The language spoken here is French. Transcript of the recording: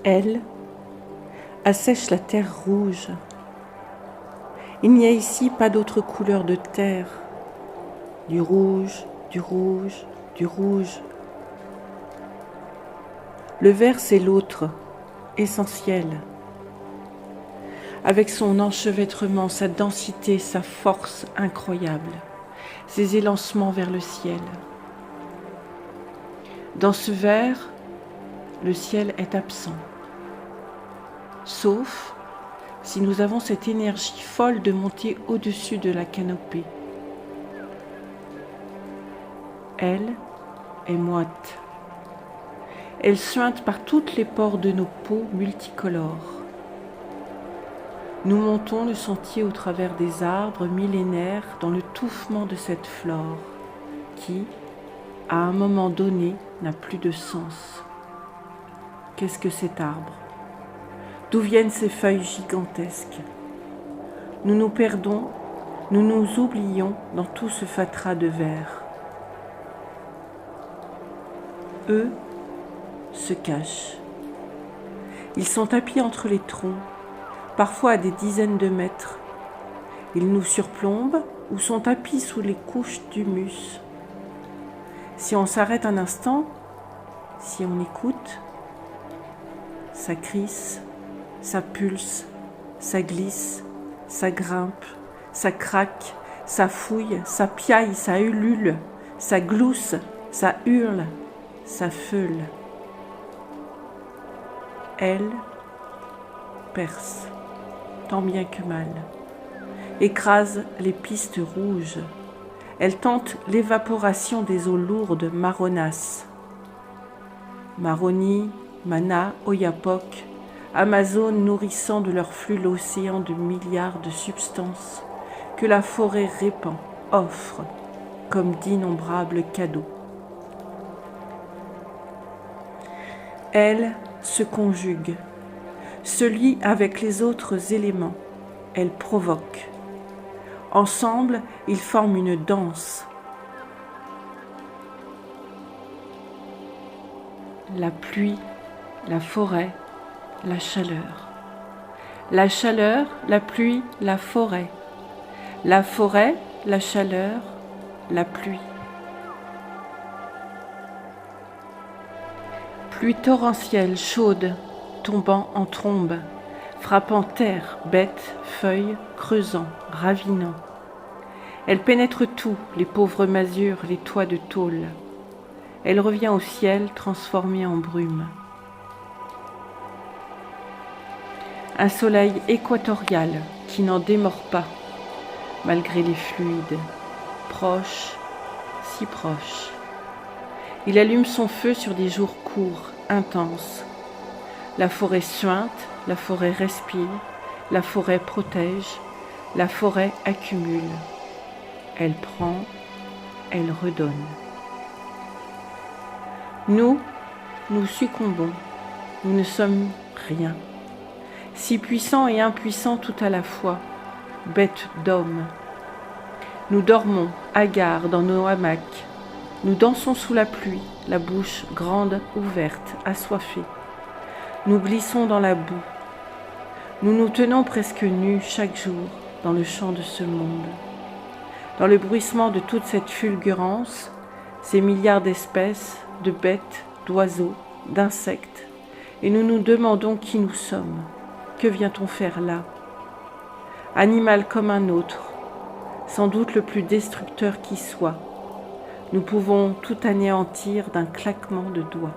Elle assèche la terre rouge. Il n'y a ici pas d'autre couleur de terre. Du rouge, du rouge, du rouge. Le vert, c'est l'autre, essentiel. Avec son enchevêtrement, sa densité, sa force incroyable, ses élancements vers le ciel. Dans ce vert, le ciel est absent. Sauf si nous avons cette énergie folle de monter au-dessus de la canopée. Elle est moite. Elle suinte par toutes les pores de nos peaux multicolores. Nous montons le sentier au travers des arbres millénaires dans le touffement de cette flore qui, à un moment donné, n'a plus de sens. Qu'est-ce que cet arbre ? D'où viennent ces feuilles gigantesques ? Nous nous perdons, nous nous oublions dans tout ce fatras de verre. Eux se cachent. Ils sont tapis entre les troncs, parfois à des dizaines de mètres. Ils nous surplombent ou sont tapis sous les couches d'humus. Si on s'arrête un instant, si on écoute, ça crisse, ça pulse, ça glisse, ça grimpe, ça craque, ça fouille, ça piaille, ça ulule, ça glousse, ça hurle, ça feule. Elle perce, tant bien que mal, écrase les pistes rouges. Elle tente l'évaporation des eaux lourdes marronasses. Maroni, Mana, Oyapok, Amazone nourrissant de leur flux l'océan de milliards de substances que la forêt répand, offre comme d'innombrables cadeaux. Elle se conjugue, se lie avec les autres éléments, elle provoque. Ensemble, ils forment une danse. La pluie, la forêt, la chaleur. La chaleur, la pluie, la forêt. La forêt, la chaleur, la pluie. Pluie torrentielle, chaude, tombant en trombe, frappant terre, bêtes, feuilles, creusant, ravinant. Elle pénètre tout, les pauvres masures, les toits de tôle. Elle revient au ciel transformée en brume. Un soleil équatorial qui n'en démord pas, malgré les fluides, proche, si proche. Il allume son feu sur des jours courts, intenses. La forêt suinte, la forêt respire, la forêt protège, la forêt accumule. Elle prend, elle redonne. Nous succombons, nous ne sommes rien. Si puissants et impuissants tout à la fois, bêtes d'hommes. Nous dormons, hagards, dans nos hamacs. Nous dansons sous la pluie, la bouche grande, ouverte, assoiffée. Nous glissons dans la boue. Nous nous tenons presque nus chaque jour dans le champ de ce monde. Dans le bruissement de toute cette fulgurance, ces milliards d'espèces, de bêtes, d'oiseaux, d'insectes, et nous nous demandons qui nous sommes, que vient-on faire là ? Animal comme un autre, sans doute le plus destructeur qui soit, nous pouvons tout anéantir d'un claquement de doigts.